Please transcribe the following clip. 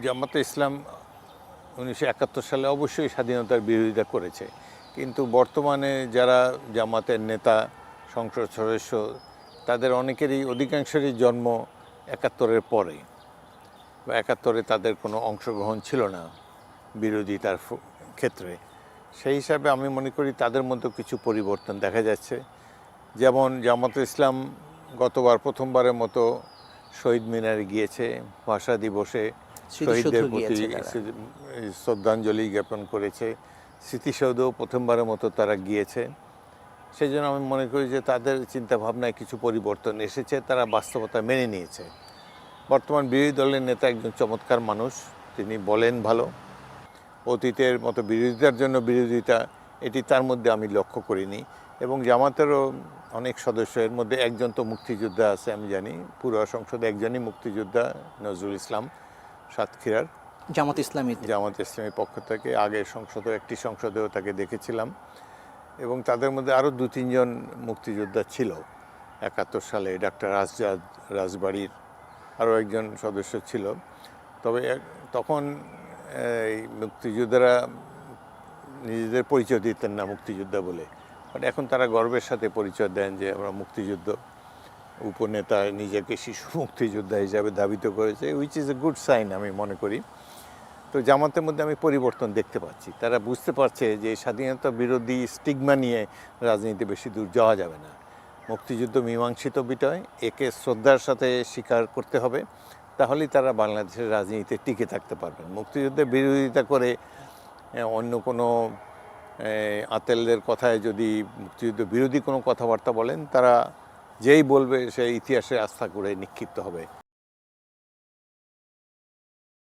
জামাতে ইসলাম 1971 সালে অবশ্যই স্বাধীনতার বিরোধিতা করেছে, কিন্তু বর্তমানে যারা জামাতের নেতা, সংসদ সদস্য, তাদের অনেকেরই অধিকাংশেরই জন্ম 71-এর পরে, বা 71-এ তাদের কোনো অংশগ্রহণ ছিল না বিরোধিতার ক্ষেত্রে। সেই হিসাবে আমি মনে করি তাদের মধ্যে কিছু পরিবর্তন দেখা যাচ্ছে। যেমন জামাতে ইসলাম গতবার প্রথমবারের মতো শহীদ মিনারে গিয়েছে, ভাষা দিবসে শহীদদের প্রতি শ্রদ্ধাঞ্জলি জ্ঞাপন করেছে, স্মৃতিসৌধও প্রথমবারের মতো তারা গিয়েছে। সেই জন্য আমি মনে করি যে তাদের চিন্তাভাবনায় কিছু পরিবর্তন এসেছে, তারা বাস্তবতা মেনে নিয়েছে। বর্তমান বিরোধী দলের নেতা একজন চমৎকার মানুষ, তিনি বলেন ভালো। অতীতের মতো বিরোধিতার জন্য বিরোধিতা, এটি তার মধ্যে আমি লক্ষ্য করিনি। এবং জামাতেরও অনেক সদস্য, এর মধ্যে একজন তো মুক্তিযোদ্ধা আছে, আমি জানি পুরো সংসদে একজনই মুক্তিযোদ্ধা, নজরুল ইসলাম সাতক্ষীরার জামাত ইসলামীর পক্ষ থেকে। আগের একটি সংসদেও তাকে দেখেছিলাম। এবং তাদের মধ্যে আরও 2-3 জন মুক্তিযোদ্ধা ছিল 71 সালে, ডাক্তার আসজাদ রাজবাড়ির আরও একজন সদস্য ছিল। তবে তখন এই মুক্তিযোদ্ধারা নিজেদের পরিচয় দিতেন না মুক্তিযোদ্ধা বলে, বাট এখন তারা গর্বের সাথে পরিচয় দেন যে আমরা মুক্তিযুদ্ধ। উপনেতা নিজেকে শিশু মুক্তিযোদ্ধা হিসাবে ধাবিত করেছে, which is a good sign আমি মনে করি। তো জামাতের মধ্যে আমি পরিবর্তন দেখতে পাচ্ছি, তারা বুঝতে পারছে যে স্বাধীনতা বিরোধী স্টিগমা নিয়ে রাজনীতি বেশি দূর যাওয়া যাবে না। মুক্তিযুদ্ধ মীমাংসিত বিষয়, একে শ্রদ্ধার সাথে স্বীকার করতে হবে, তাহলেই তারা বাংলাদেশের রাজনীতিতে টিকে থাকতে পারবেন। মুক্তিযুদ্ধের বিরোধিতা করে অন্য কোনো আতেলদের কথায় যদি মুক্তিযুদ্ধ বিরোধী কোনো কথাবার্তা বলেন, তারা যেই বলবে সেই ইতিহাসে আস্থা করে নিক্ষিপ্ত হবে।